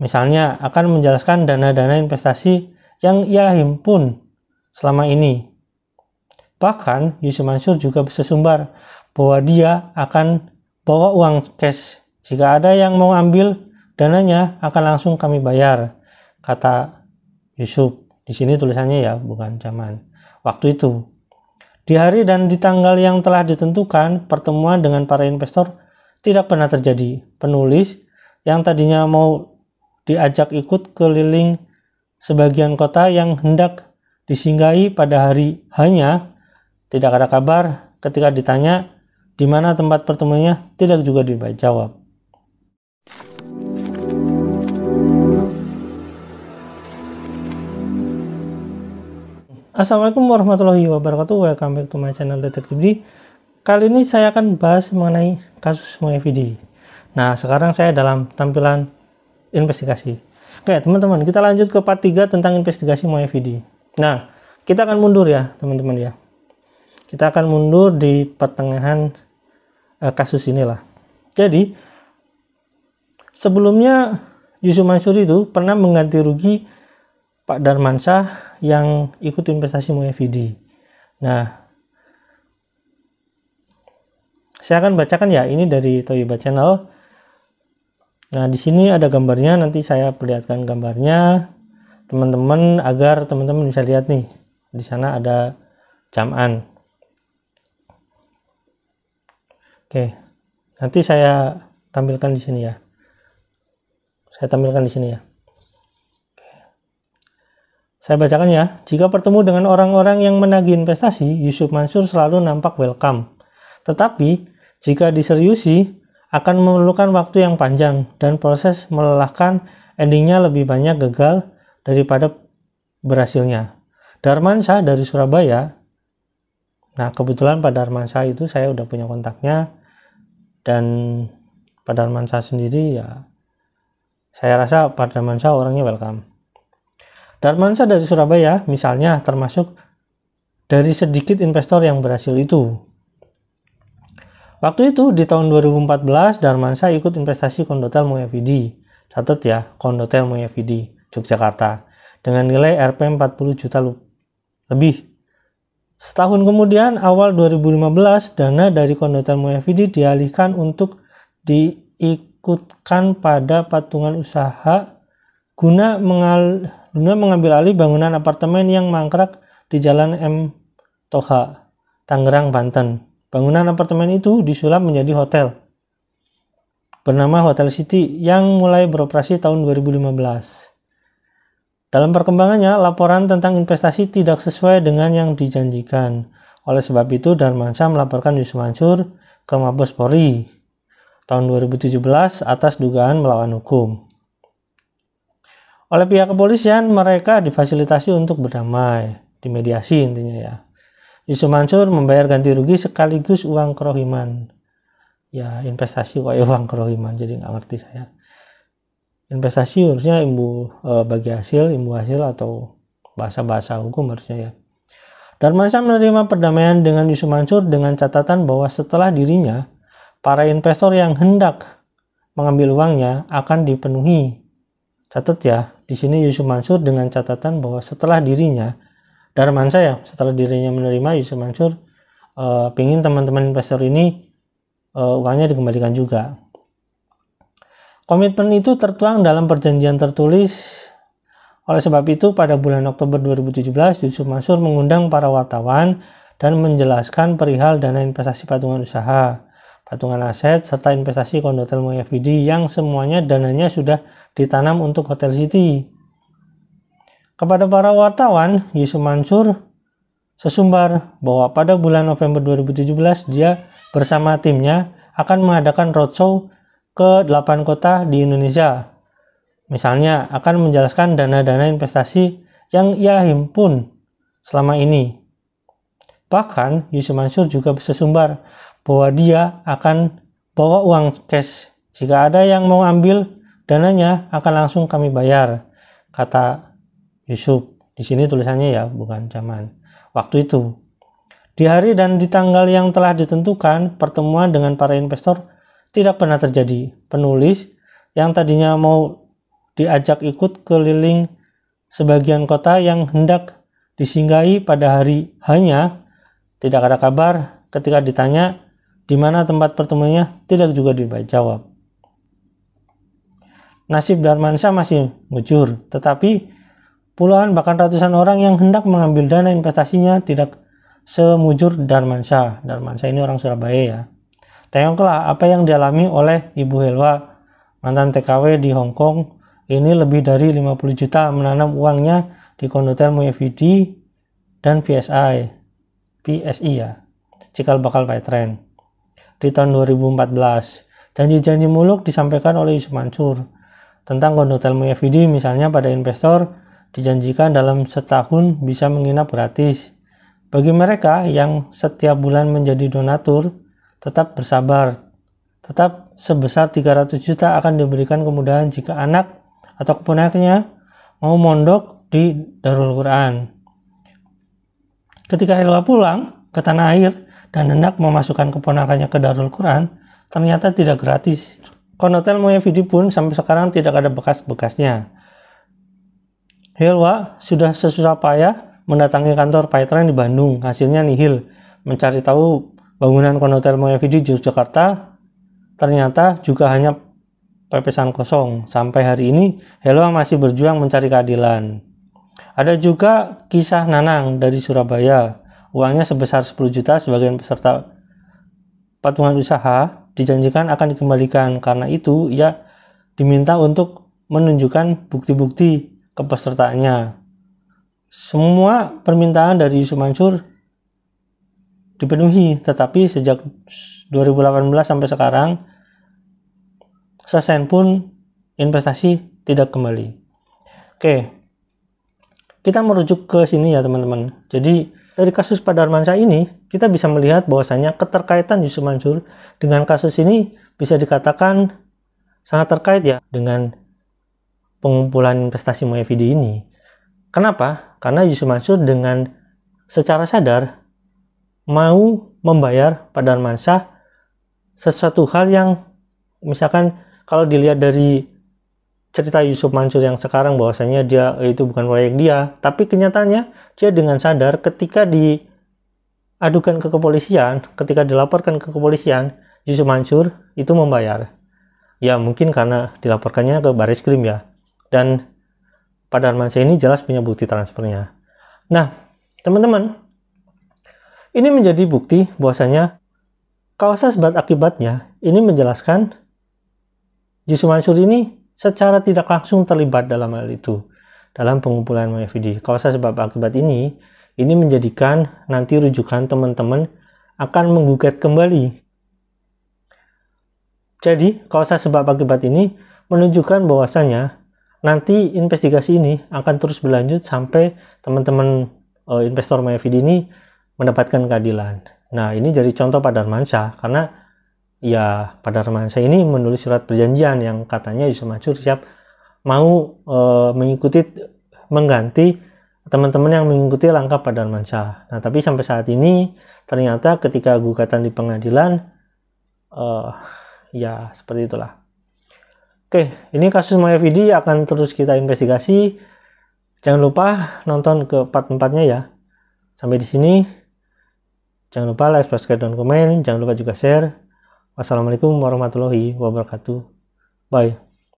Misalnya akan menjelaskan dana-dana investasi yang ia himpun selama ini. Bahkan Yusuf Mansur juga bersumbar bahwa dia akan bawa uang cash. Jika ada yang mau ambil dananya akan langsung kami bayar, kata Yusuf. Di sini tulisannya ya, bukan zaman. Waktu itu, di hari dan di tanggal yang telah ditentukan, pertemuan dengan para investor tidak pernah terjadi. Penulis yang tadinya mau diajak ikut keliling sebagian kota yang hendak disinggahi pada hari hanya tidak ada kabar. Ketika ditanya di mana tempat pertemuannya, tidak juga dijawab. Assalamualaikum warahmatullahi wabarakatuh. Welcome back to my channel Detektif D. Kali ini saya akan bahas mengenai kasus Muhyiddin. Nah, sekarang saya dalam tampilan investigasi. Oke teman-teman, kita lanjut ke part 3 tentang investigasi Muhyiddin. Nah, kita akan mundur ya teman-teman ya. Kita akan mundur di pertengahan kasus inilah. Jadi sebelumnya Yusuf Mansur itu pernah mengganti rugi Pak Darmansyah yang ikut investasi Muhyiddin. Nah, saya akan bacakan ya, ini dari Toyiba Channel. Nah, di sini ada gambarnya, nanti saya perlihatkan gambarnya teman-teman agar teman-teman bisa lihat nih. Di sana ada jaman. Oke. Nanti saya tampilkan di sini ya. Saya tampilkan di sini ya. Oke. Saya bacakan ya. Jika bertemu dengan orang-orang yang menagih investasi, Yusuf Mansur selalu nampak welcome. Tetapi jika diseriusi akan memerlukan waktu yang panjang dan proses melelahkan, endingnya lebih banyak gagal daripada berhasilnya. Darmansyah dari Surabaya. Nah, kebetulan Pak Darmansyah itu saya udah punya kontaknya, dan Pak Darmansyah sendiri ya saya rasa Pak Darmansyah orangnya welcome. Darmansyah dari Surabaya misalnya termasuk dari sedikit investor yang berhasil itu. Waktu itu di tahun 2014 Darmansyah ikut investasi Kondotel Muhyiddin. Catat ya, Kondotel Muhyiddin Yogyakarta dengan nilai Rp 40 juta lebih. Setahun kemudian awal 2015 dana dari Kondotel Muhyiddin dialihkan untuk diikutkan pada patungan usaha guna mengambil alih bangunan apartemen yang mangkrak di Jalan M. Toha, Tangerang, Banten. Bangunan apartemen itu disulap menjadi hotel bernama Hotel City yang mulai beroperasi tahun 2015. Dalam perkembangannya, laporan tentang investasi tidak sesuai dengan yang dijanjikan. Oleh sebab itu, Darmansyah melaporkan Yusuf Mansur ke Mabes Polri tahun 2017 atas dugaan melawan hukum. Oleh pihak kepolisian, mereka difasilitasi untuk berdamai, dimediasi intinya ya. Yusuf Mansur membayar ganti rugi sekaligus uang kerohiman. Ya, investasi kok ya uang kerohiman, jadi nggak ngerti saya. Investasi harusnya bagi hasil, imbu hasil atau bahasa-bahasa hukum harusnya ya. Darmansyah menerima perdamaian dengan Yusuf Mansur dengan catatan bahwa setelah dirinya, para investor yang hendak mengambil uangnya akan dipenuhi. Catat ya, di sini Yusuf Mansur dengan catatan bahwa setelah dirinya, Darmansyah ya, setelah dirinya menerima, Yusuf Mansur pingin teman-teman investor ini uangnya dikembalikan juga. Komitmen itu tertuang dalam perjanjian tertulis. Oleh sebab itu, pada bulan Oktober 2017, Yusuf Mansur mengundang para wartawan dan menjelaskan perihal dana investasi patungan usaha, patungan aset, serta investasi Kondotel Muhyiddin yang semuanya dananya sudah ditanam untuk Hotel City. Kepada para wartawan, Yusuf Mansur sesumbar bahwa pada bulan November 2017 dia bersama timnya akan mengadakan roadshow ke 8 kota di Indonesia. Misalnya akan menjelaskan dana-dana investasi yang ia himpun selama ini. Bahkan Yusuf Mansur juga bersumbar bahwa dia akan bawa uang cash. Jika ada yang mau ambil dananya akan langsung kami bayar, kata Yusuf. Di sini tulisannya ya, bukan zaman. Waktu itu, di hari dan di tanggal yang telah ditentukan, pertemuan dengan para investor tidak pernah terjadi. Penulis yang tadinya mau diajak ikut keliling sebagian kota yang hendak disinggahi pada hari hanya tidak ada kabar. Ketika ditanya di mana tempat pertemuannya, tidak juga dijawab. Nasib Darmansyah masih mujur, tetapi puluhan bahkan ratusan orang yang hendak mengambil dana investasinya tidak semujur Darmansyah. Darmansyah ini orang Surabaya ya. Tengoklah apa yang dialami oleh Ibu Helwa, mantan TKW di Hong Kong. Ini lebih dari 50 juta menanam uangnya di Kondotel Mulyavidi dan PSI ya, cikal bakal Paytren. Di tahun 2014, janji-janji muluk disampaikan oleh Yusuf Mansur tentang Kondotel Mulyavidi, misalnya pada investor dijanjikan dalam setahun bisa menginap gratis. Bagi mereka yang setiap bulan menjadi donatur, tetap bersabar. Tetap sebesar 300 juta akan diberikan kemudahan jika anak atau keponakannya mau mondok di Darul Quran. Ketika Helwa pulang ke tanah air dan hendak memasukkan keponakannya ke Darul Quran, ternyata tidak gratis. Kondotel Mulyavidi pun sampai sekarang tidak ada bekas-bekasnya. Helwa sudah sesusah payah mendatangi kantor Paytren di Bandung, hasilnya nihil. Mencari tahu bangunan Kondotel Mulyavidi di Jakarta, ternyata juga hanya pepesan kosong. Sampai hari ini Helwa masih berjuang mencari keadilan. Ada juga kisah Nanang dari Surabaya. Uangnya sebesar 10 juta sebagian peserta patungan usaha dijanjikan akan dikembalikan. Karena itu ia diminta untuk menunjukkan bukti-bukti kepesertaannya. Semua permintaan dari Yusuf Mansur dipenuhi, tetapi sejak 2018 sampai sekarang sesen pun investasi tidak kembali. Oke, kita merujuk ke sini ya teman-teman. Jadi dari kasus Pak Darmansyah ini kita bisa melihat bahwasanya keterkaitan Yusuf Mansur dengan kasus ini bisa dikatakan sangat terkait ya dengan pengumpulan investasi Mulyavidi ini. Kenapa? Karena Yusuf Mansur dengan secara sadar mau membayar Pak Darmansyah sesuatu hal yang misalkan kalau dilihat dari cerita Yusuf Mansur yang sekarang bahwasanya dia itu bukan proyek dia, tapi kenyataannya dia dengan sadar ketika diadukan ke kepolisian, ketika dilaporkan ke kepolisian, Yusuf Mansur itu membayar. Ya mungkin karena dilaporkannya ke Baris Krim ya. Dan Pak Darmansyah ini jelas punya bukti transfernya. Nah, teman-teman, ini menjadi bukti bahwasanya kausa sebab akibatnya ini menjelaskan Yusuf Mansur ini secara tidak langsung terlibat dalam hal itu, dalam pengumpulan Mulyavidi. Kausa sebab akibat ini menjadikan nanti rujukan teman-teman akan menggugat kembali. Jadi, kausa sebab akibat ini menunjukkan bahwasanya nanti investigasi ini akan terus berlanjut sampai teman-teman investor Mulyavidi ini mendapatkan keadilan. Nah, ini jadi contoh Pak Darmansyah, karena ya Pak Darmansyah ini menulis surat perjanjian yang katanya Yusuf Mansur siap mau mengganti teman-teman yang mengikuti langkah Pak Darmansyah. Nah, tapi sampai saat ini ternyata ketika gugatan di pengadilan ya seperti itulah. Oke, ini kasus Mulyavidi akan terus kita investigasi. Jangan lupa nonton ke part-4-nya ya. Sampai di sini. Jangan lupa like, subscribe, dan komen. Jangan lupa juga share. Wassalamualaikum warahmatullahi wabarakatuh. Bye.